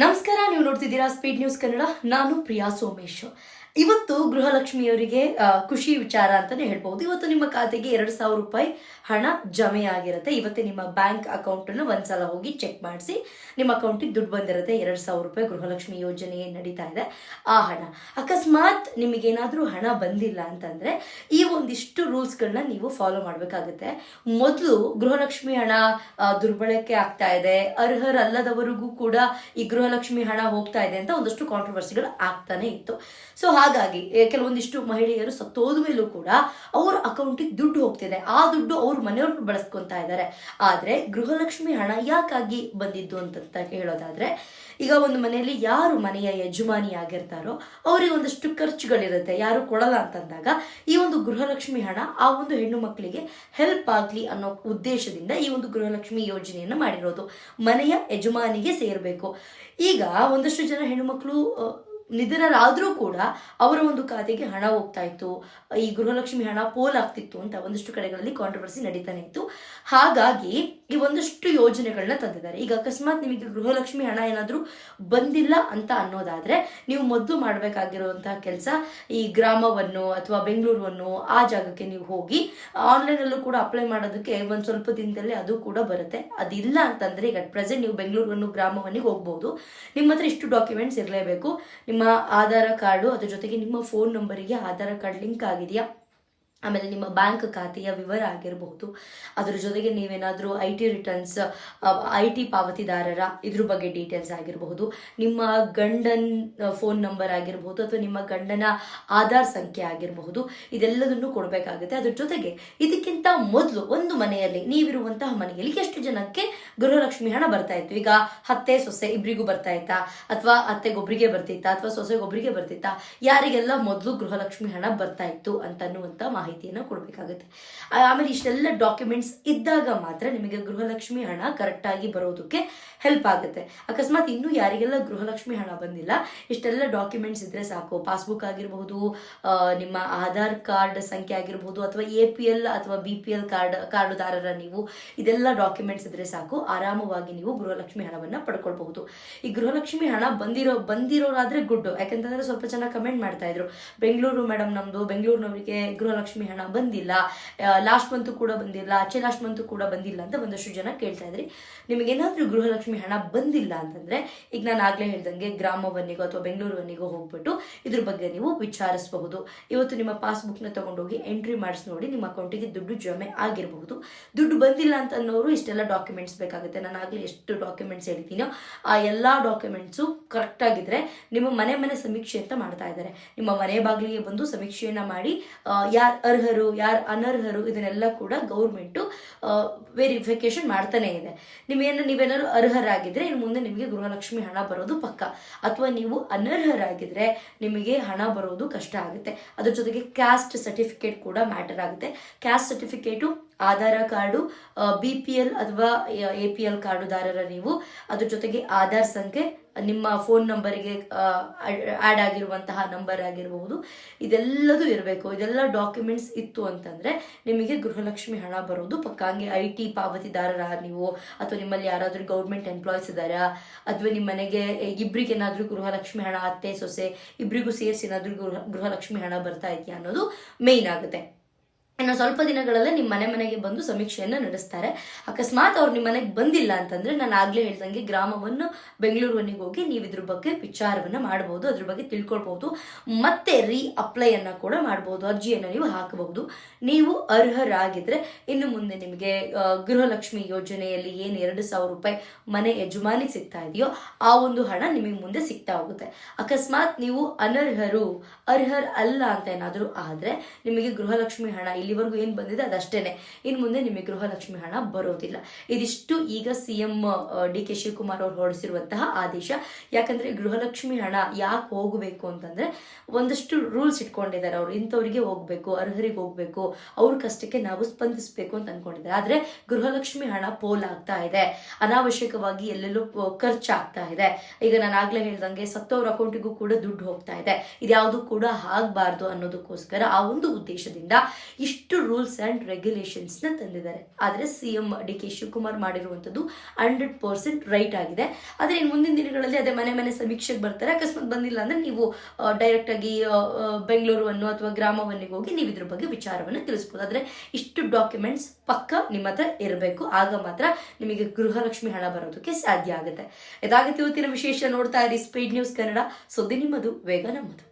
ನಮಸ್ಕಾರ, ನೀವು ನೋಡ್ತಿದ್ದೀರಾ ಸ್ಪೀಡ್ ನ್ಯೂಸ್ ಕನ್ನಡ. ನಾನು ಪ್ರಿಯಾ ಸೋಮೇಶ್. ಇವತ್ತು ಗೃಹಲಕ್ಷ್ಮಿಯವರಿಗೆ ಖುಷಿ ವಿಚಾರ ಅಂತಾನೆ ಹೇಳ್ಬಹುದು. ಇವತ್ತು ನಿಮ್ಮ ಖಾತೆಗೆ 2,000 ರೂಪಾಯಿ ಹಣ ಜಮೆ ಆಗಿರುತ್ತೆ. ಇವತ್ತೇ ನಿಮ್ಮ ಬ್ಯಾಂಕ್ ಅಕೌಂಟ್ ಅನ್ನು ಒಂದ್ಸಲ ಹೋಗಿ ಚೆಕ್ ಮಾಡಿಸಿ. ನಿಮ್ಮ ಅಕೌಂಟಿಗೆ ದುಡ್ಡು ಬಂದಿರುತ್ತೆ. 2,000 ರೂಪಾಯಿ ಗೃಹಲಕ್ಷ್ಮಿ ಯೋಜನೆ ನಡೀತಾ ಇದೆ. ಆ ಹಣ ಅಕಸ್ಮಾತ್ ನಿಮಗೇನಾದ್ರೂ ಹಣ ಬಂದಿಲ್ಲ ಅಂತಂದ್ರೆ ಈ ಒಂದಿಷ್ಟು ರೂಲ್ಸ್ಗಳನ್ನ ನೀವು ಫಾಲೋ ಮಾಡ್ಬೇಕಾಗುತ್ತೆ. ಮೊದಲು ಗೃಹಲಕ್ಷ್ಮಿ ಹಣ ದುರ್ಬಳಕೆ ಆಗ್ತಾ ಇದೆ, ಅರ್ಹರಲ್ಲದವರಿಗೂ ಕೂಡ ಈ ಗೃಹಲಕ್ಷ್ಮಿ ಹಣ ಹೋಗ್ತಾ ಇದೆ ಅಂತ ಒಂದಷ್ಟು ಕಾಂಟ್ರವರ್ಸಿಗಳು ಆಗ್ತಾನೆ ಇತ್ತು. ಸೊ ಹಾಗಾಗಿ ಕೆಲವೊಂದಿಷ್ಟು ಮಹಿಳೆಯರು ಸತ್ತೋದ ಮೇಲೂ ಕೂಡ ಅವ್ರ ಅಕೌಂಟಿಗೆ ದುಡ್ಡು ಹೋಗ್ತಿದೆ. ಆ ದುಡ್ಡು ಅವ್ರ ಮನೆಯವ್ರು ಬಳಸ್ಕೊಂತಾ ಇದ್ದಾರೆ. ಆದ್ರೆ ಗೃಹಲಕ್ಷ್ಮಿ ಹಣ ಯಾಕಾಗಿ ಬಂದಿದ್ದು ಅಂತ ಹೇಳೋದಾದ್ರೆ, ಈಗ ಒಂದು ಮನೆಯಲ್ಲಿ ಯಾರು ಮನೆಯ ಯಜಮಾನಿ ಆಗಿರ್ತಾರೋ ಅವರಿಗೆ ಒಂದಷ್ಟು ಖರ್ಚುಗಳಿರುತ್ತೆ. ಯಾರು ಕೊಡಲ್ಲ ಅಂತಂದಾಗ ಈ ಒಂದು ಗೃಹಲಕ್ಷ್ಮಿ ಹಣ ಆ ಒಂದು ಹೆಣ್ಣು ಮಕ್ಕಳಿಗೆ ಹೆಲ್ಪ್ ಆಗ್ಲಿ ಅನ್ನೋ ಉದ್ದೇಶದಿಂದ ಈ ಒಂದು ಗೃಹಲಕ್ಷ್ಮಿ ಯೋಜನೆಯನ್ನ ಮಾಡಿರೋದು. ಮನೆಯ ಯಜಮಾನಿಗೆ ಸೇರ್ಬೇಕು. ಈಗ ಒಂದಷ್ಟು ಜನ ಹೆಣ್ಣು ಮಕ್ಕಳು ನಿಧನರಾದ್ರೂ ಕೂಡ ಅವರ ಒಂದು ಖಾತೆಗೆ ಹಣ ಹೋಗ್ತಾ ಇತ್ತು. ಈ ಗೃಹಲಕ್ಷ್ಮಿ ಹಣ ಪೋಲ್ ಆಗ್ತಿತ್ತು ಅಂತ ಒಂದಷ್ಟು ಕಡೆಗಳಲ್ಲಿ ಕಾಂಟ್ರವರ್ಸಿ ನಡೀತಾನೆ ಇತ್ತು. ಹಾಗಾಗಿ ಈ ಒಂದಷ್ಟು ಯೋಜನೆಗಳನ್ನ ತಂದಿದ್ದಾರೆ. ಈಗ ಅಕಸ್ಮಾತ್ ನಿಮಗೆ ಗೃಹಲಕ್ಷ್ಮಿ ಹಣ ಏನಾದ್ರೂ ಬಂದಿಲ್ಲ ಅಂತ ಅನ್ನೋದಾದ್ರೆ ನೀವು ಮೊದಲು ಮಾಡಬೇಕಾಗಿರುವಂತಹ ಕೆಲಸ, ಈ ಗ್ರಾಮವನ್ನು ಅಥವಾ ಬೆಂಗಳೂರನ್ನು ಆ ಜಾಗಕ್ಕೆ ನೀವು ಹೋಗಿ ಆನ್ಲೈನ್ ಅಲ್ಲೂ ಕೂಡ ಅಪ್ಲೈ ಮಾಡೋದಕ್ಕೆ ಒಂದ್ ಸ್ವಲ್ಪ ದಿನದಲ್ಲಿ ಅದು ಕೂಡ ಬರುತ್ತೆ. ಅದಿಲ್ಲ ಅಂತಂದ್ರೆ ಈಗ ಅಟ್ ಪ್ರೆಸೆಂಟ್ ನೀವು ಬೆಂಗಳೂರನ್ನು ಗ್ರಾಮವನ್ನಿಗೆ ಹೋಗ್ಬೋದು. ನಿಮ್ಮ ಹತ್ರ ಇಷ್ಟು ಡಾಕ್ಯುಮೆಂಟ್ಸ್ ಇರಲೇಬೇಕು. ನಿಮ್ಮ ಆಧಾರ ಕಾರ್ಡು, ಅದ್ರ ಜೊತೆಗೆ ನಿಮ್ಮ ಫೋನ್ ನಂಬರಿಗೆ ಆಧಾರ ಕಾರ್ಡ್ ಲಿಂಕ್ ಆಗಿದೆಯಾ, ಆಮೇಲೆ ನಿಮ್ಮ ಬ್ಯಾಂಕ್ ಖಾತೆಯ ವಿವರ ಆಗಿರಬಹುದು, ಅದರ ಜೊತೆಗೆ ನೀವೇನಾದರೂ IT ರಿಟರ್ನ್ಸ್, IT ಪಾವತಿದಾರರ ಇದ್ರ ಬಗ್ಗೆ ಡೀಟೇಲ್ಸ್ ಆಗಿರಬಹುದು, ನಿಮ್ಮ ಗಂಡನ ಫೋನ್ ನಂಬರ್ ಆಗಿರಬಹುದು ಅಥವಾ ನಿಮ್ಮ ಗಂಡನ ಆಧಾರ್ ಸಂಖ್ಯೆ ಆಗಿರಬಹುದು, ಇದೆಲ್ಲದನ್ನು ಕೊಡಬೇಕಾಗುತ್ತೆ. ಅದ್ರ ಜೊತೆಗೆ ಇದಕ್ಕಿಂತ ಮೊದಲು ಒಂದು ಮನೆಯಲ್ಲಿ, ನೀವಿರುವಂತಹ ಮನೆಯಲ್ಲಿ ಎಷ್ಟು ಜನಕ್ಕೆ ಗೃಹಲಕ್ಷ್ಮಿ ಹಣ ಬರ್ತಾ ಇತ್ತು? ಈಗ ಅತ್ತೆ ಸೊಸೆ ಇಬ್ಬರಿಗೂ ಬರ್ತಾ ಇತ್ತಾ, ಅಥವಾ ಅತ್ತೆಗೊಬ್ಬರಿಗೆ ಬರ್ತಿತ್ತಾ, ಅಥವಾ ಸೊಸೆಗೊಬ್ಬರಿಗೆ ಬರ್ತಿತ್ತಾ? ಯಾರಿಗೆಲ್ಲ ಮೊದಲು ಗೃಹಲಕ್ಷ್ಮಿ ಹಣ ಬರ್ತಾ ಇತ್ತು ಅಂತನ್ನುವಂಥ ಮಾಹಿತಿಯನ್ನು ಕೊಡಬೇಕಾಗುತ್ತೆ. ಆಮೇಲೆ ಇಷ್ಟೆಲ್ಲ ಡಾಕ್ಯುಮೆಂಟ್ಸ್ ಇದ್ದಾಗ ಮಾತ್ರ ನಿಮಗೆ ಗೃಹಲಕ್ಷ್ಮಿ ಹಣ ಕರೆಕ್ಟ್ ಆಗಿ ಬರೋದಕ್ಕೆ ಹೆಲ್ಪ್ ಆಗುತ್ತೆ. ಅಕಸ್ಮಾತ್ ಇನ್ನೂ ಯಾರಿಗೆಲ್ಲ ಗೃಹಲಕ್ಷ್ಮಿ ಹಣ ಬಂದಿಲ್ಲ, ಇಷ್ಟೆಲ್ಲ ಡಾಕ್ಯುಮೆಂಟ್ಸ್ ಇದ್ರೆ ಸಾಕು. ಪಾಸ್ಬುಕ್ ಆಗಿರಬಹುದು, ನಿಮ್ಮ ಆಧಾರ್ ಕಾರ್ಡ್ ಸಂಖ್ಯೆ ಆಗಿರಬಹುದು, ಅಥವಾ APL ಅಥವಾ BPL ಕಾರ್ಡುದಾರರ ನೀವು, ಇದೆಲ್ಲ ಡಾಕ್ಯುಮೆಂಟ್ಸ್ ಇದ್ರೆ ಸಾಕು. ಆರಾಮವಾಗಿ ನೀವು ಗೃಹಲಕ್ಷ್ಮಿ ಹಣವನ್ನ ಪಡ್ಕೊಳ್ಬಹುದು. ಈ ಗೃಹಲಕ್ಷ್ಮಿ ಹಣ ಬಂದಿರೋರಾದ್ರೆ ಗುಡ್. ಯಾಕಂತಂದ್ರೆ ಸ್ವಲ್ಪ ಜನ ಕಮೆಂಟ್ ಮಾಡ್ತಾ ಇದ್ರು, ಬೆಂಗಳೂರು ಮೇಡಮ್, ನಮ್ದು ಬೆಂಗಳೂರಿನವರಿಗೆ ಗೃಹಲಕ್ಷ್ಮಿ ಹಣ ಬಂದಿಲ್ಲ, ಲಾಸ್ಟ್ ಮಂತ್ ಕೂಡ ಬಂದಿಲ್ಲ, ಆಚೆ ಲಾಸ್ಟ್ ಮಂತ್ ಕೂಡ ಬಂದಿಲ್ಲ ಅಂತ ಒಂದಷ್ಟು ಜನ ಕೇಳ್ತಾ ಇದ್ರಿ. ನಿಮಗೇನಾದ್ರೂ ಗೃಹಲಕ್ಷ್ಮಿ ಹಣ ಬಂದಿಲ್ಲ ಅಂತಂದ್ರೆ ಈಗ ನಾನು ಆಗ್ಲೇ ಹೇಳ್ದಂಗೆ ಗ್ರಾಮವನ್ನಿಗೋ ಅಥವಾ ಬೆಂಗಳೂರವನ್ನಿಗೋ ಹೋಗ್ಬಿಟ್ಟು ಇದ್ರ ಬಗ್ಗೆ ನೀವು ವಿಚಾರಿಸಬಹುದು. ಇವತ್ತು ನಿಮ್ಮ ಪಾಸ್ಬುಕ್ ನ ತಗೊಂಡೋಗಿ ಎಂಟ್ರಿ ಮಾಡಿಸಿ ನೋಡಿ, ನಿಮ್ಮ ಅಕೌಂಟಿಗೆ ದುಡ್ಡು ಜಮೆ ಆಗಿರಬಹುದು. ದುಡ್ಡು ಬಂದಿಲ್ಲ ಅಂತ ಅನ್ನೋರು ಇಷ್ಟೆಲ್ಲ ಡಾಕ್ಯುಮೆಂಟ್ಸ್ ಬೇಕಾಗುತ್ತೆ. ನಾನು ಆಗ್ಲೇ ಎಷ್ಟು ಡಾಕ್ಯುಮೆಂಟ್ಸ್ ಹೇಳಿದ್ದೀನೋ ಆ ಎಲ್ಲಾ ಡಾಕ್ಯುಮೆಂಟ್ಸು ಕರೆಕ್ಟ್ ಆಗಿದ್ರೆ ನಿಮ್ಮ ಮನೆ ಸಮೀಕ್ಷೆ ಅಂತ ಮಾಡ್ತಾ ಇದ್ದಾರೆ. ನಿಮ್ಮ ಮನೆ ಬಾಗಿಲಿಗೆ ಬಂದು ಸಮೀಕ್ಷೆಯನ್ನ ಮಾಡಿ ಯಾರು ಅರ್ಹರು ಯಾರು ಅನರ್ಹರು ಇದನ್ನೆಲ್ಲ ಕೂಡ ಗೌರ್ಮೆಂಟು ವೆರಿಫಿಕೇಶನ್ ಮಾಡ್ತಾನೆ ಇದೆ. ನೀವೇನಾದ್ರು ಅರ್ಹರಾಗಿದ್ರೆ ಇನ್ನು ಮುಂದೆ ನಿಮಗೆ ಗೃಹಲಕ್ಷ್ಮಿ ಹಣ ಬರೋದು ಪಕ್ಕ. ಅಥವಾ ನೀವು ಅನರ್ಹರಾಗಿದ್ರೆ ನಿಮಗೆ ಹಣ ಬರೋದು ಕಷ್ಟ ಆಗುತ್ತೆ. ಅದ್ರ ಜೊತೆಗೆ ಕ್ಯಾಸ್ಟ್ ಸರ್ಟಿಫಿಕೇಟ್ ಕೂಡ ಮ್ಯಾಟರ್ ಆಗುತ್ತೆ. ಕ್ಯಾಸ್ಟ್ ಸರ್ಟಿಫಿಕೇಟು, ಆಧಾರ ಕಾರ್ಡು, BPL ಅಥವಾ APL ಕಾರ್ಡುದಾರರ ನೀವು, ಅದ್ರ ಜೊತೆಗೆ ಆಧಾರ್ ಸಂಖ್ಯೆ, ನಿಮ್ಮ ಫೋನ್ ನಂಬರಿಗೆ ಆಡ್ ಆಗಿರುವಂತಹ ನಂಬರ್ ಆಗಿರಬಹುದು, ಇದೆಲ್ಲದೂ ಇರಬೇಕು. ಇದೆಲ್ಲ ಡಾಕ್ಯುಮೆಂಟ್ಸ್ ಇತ್ತು ಅಂತಂದ್ರೆ ನಿಮಗೆ ಗೃಹಲಕ್ಷ್ಮಿ ಹಣ ಬರೋದು ಪಕ್ಕ. ಹಂಗೆ IT ಪಾವತಿದಾರರ ನೀವು, ಅಥವಾ ನಿಮ್ಮಲ್ಲಿ ಯಾರಾದ್ರೂ ಗೌರ್ಮೆಂಟ್ ಎಂಪ್ಲಾಯ್ಸ್ ಇದ್ದಾರಾ, ಅಥವಾ ನಿಮ್ಮ ಮನೆಗೆ ಇಬ್ರಿಗೆ ಏನಾದ್ರೂ ಗೃಹಲಕ್ಷ್ಮಿ ಹಣ, ಅತ್ತೆ ಸೊಸೆ ಇಬ್ರಿಗೂ ಸೇರಿಸಿ ಏನಾದ್ರೂ ಗೃಹಲಕ್ಷ್ಮಿ ಹಣ ಬರ್ತಾ ಇದೆಯಾ ಅನ್ನೋದು ಮೇನ್ ಆಗುತ್ತೆ. ಇನ್ನು ಸ್ವಲ್ಪ ದಿನಗಳಲ್ಲೇ ನಿಮ್ಮ ಮನೆಗೆ ಬಂದು ಸಮೀಕ್ಷೆಯನ್ನು ನಡೆಸ್ತಾರೆ. ಅಕಸ್ಮಾತ್ ಅವ್ರು ನಿಮ್ಮ ಮನೆಗೆ ಬಂದಿಲ್ಲ ಅಂತಂದ್ರೆ ನಾನು ಆಗ್ಲೇ ಹೇಳ್ದಂಗೆ ಗ್ರಾಮವನ್ನು ಬೆಂಗಳೂರವನ್ನಿಗೆ ಹೋಗಿ ನೀವು ಇದ್ರ ಬಗ್ಗೆ ವಿಚಾರವನ್ನ ಮಾಡಬಹುದು, ಅದ್ರ ಬಗ್ಗೆ ತಿಳ್ಕೊಳ್ಬಹುದು, ಮತ್ತೆ ಅಪ್ಲೈ ಅನ್ನ ಕೂಡ ಮಾಡಬಹುದು, ಅರ್ಜಿಯನ್ನು ನೀವು ಹಾಕಬಹುದು. ನೀವು ಅರ್ಹರಾಗಿದ್ರೆ ಇನ್ನು ಮುಂದೆ ನಿಮಗೆ ಗೃಹಲಕ್ಷ್ಮಿ ಯೋಜನೆಯಲ್ಲಿ ಏನು 2,000 ರೂಪಾಯಿ ಮನೆ ಯಜಮಾನಿಗೆ ಸಿಗ್ತಾ ಇದೆಯೋ ಆ ಒಂದು ಹಣ ನಿಮಗೆ ಮುಂದೆ ಸಿಗ್ತಾ ಹೋಗುತ್ತೆ. ಅಕಸ್ಮಾತ್ ನೀವು ಅರ್ಹರ್ ಅಲ್ಲ ಅಂತ ಏನಾದರೂ ಆದ್ರೆ ನಿಮಗೆ ಗೃಹಲಕ್ಷ್ಮಿ ಹಣ ಇಲ್ಲಿವರೆಗೂ ಏನ್ ಬಂದಿದೆ ಅದಷ್ಟೇನೆ. ಇನ್ನು ಮುಂದೆ ನಿಮಗೆ ಗೃಹಲಕ್ಷ್ಮಿ ಹಣ ಬರೋದಿಲ್ಲ. ಇದಿಷ್ಟು ಈಗ CM DK ಶಿವಕುಮಾರ್ ಅವರು ಹೊರಡಿಸಿರುವಂತಹ ಆದೇಶ. ಯಾಕಂದ್ರೆ ಗೃಹಲಕ್ಷ್ಮಿ ಹಣ ಯಾಕೆ ಹೋಗಬೇಕು ಅಂತಂದ್ರೆ ಒಂದಷ್ಟು ರೂಲ್ಸ್ ಇಟ್ಕೊಂಡಿದ್ದಾರೆ. ಅವ್ರು ಇಂಥವ್ರಿಗೆ ಹೋಗ್ಬೇಕು, ಅರ್ಹರಿಗೆ ಹೋಗ್ಬೇಕು, ಅವ್ರ ಕಷ್ಟಕ್ಕೆ ನಾವು ಸ್ಪಂದಿಸಬೇಕು ಅಂತ ಅನ್ಕೊಂಡಿದ್ದಾರೆ. ಆದ್ರೆ ಗೃಹಲಕ್ಷ್ಮಿ ಹಣ ಪೋಲ್ ಆಗ್ತಾ ಇದೆ, ಅನಾವಶ್ಯಕವಾಗಿ ಎಲ್ಲೆಲ್ಲೂ ಖರ್ಚಾಗ್ತಾ ಇದೆ. ಈಗ ನಾನು ಆಗ್ಲೇ ಹೇಳ್ದಂಗೆ ಸತ್ತವ್ರ ಅಕೌಂಟಿಗೂ ಕೂಡ ದುಡ್ಡು ಹೋಗ್ತಾ ಇದೆ. ಇದ್ಯಾವುದು ಕೂಡ ಆಗ್ಬಾರ್ದು ಅನ್ನೋದಕ್ಕೋಸ್ಕರ ಆ ಒಂದು ಉದ್ದೇಶದಿಂದ ಇಷ್ಟು ಇಷ್ಟು ರೂಲ್ಸ್ ಆ್ಯಂಡ್ ರೆಗ್ಯುಲೇಷನ್ಸ್ನ ತಂದಿದ್ದಾರೆ. ಆದರೆ CM DK ಶಿವಕುಮಾರ್ ಮಾಡಿರುವಂಥದ್ದು 100% ರೈಟ್ ಆಗಿದೆ. ಆದರೆ ಇನ್ನು ಮುಂದಿನ ದಿನಗಳಲ್ಲಿ ಅದೇ ಮನೆ ಮನೆ ಸಮೀಕ್ಷೆಗೆ ಬರ್ತಾರೆ. ಅಕಸ್ಮಾತ್ ಬಂದಿಲ್ಲ ಅಂದರೆ ನೀವು ಡೈರೆಕ್ಟಾಗಿ ಬೆಂಗಳೂರು ಅಥವಾ ಗ್ರಾಮವನ್ನಿಗೆ ಹೋಗಿ ನೀವು ಇದ್ರ ಬಗ್ಗೆ ವಿಚಾರವನ್ನು ತಿಳಿಸ್ಬೋದು. ಆದರೆ ಇಷ್ಟು ಡಾಕ್ಯುಮೆಂಟ್ಸ್ ಪಕ್ಕ ನಿಮ್ಮ ಹತ್ರ ಇರಬೇಕು. ಆಗ ಮಾತ್ರ ನಿಮಗೆ ಗೃಹಲಕ್ಷ್ಮಿ ಹಣ ಬರೋದಕ್ಕೆ ಸಾಧ್ಯ ಆಗುತ್ತೆ. ಇದಾಗುತ್ತೆ ಇವತ್ತಿನ ವಿಶೇಷ. ನೋಡ್ತಾ ಇರಿ ಸ್ಪೀಡ್ ನ್ಯೂಸ್ ಕನ್ನಡ. ಸುದ್ದಿ ನಿಮ್ಮದು, ವೇಗ ನಮ್ಮದು.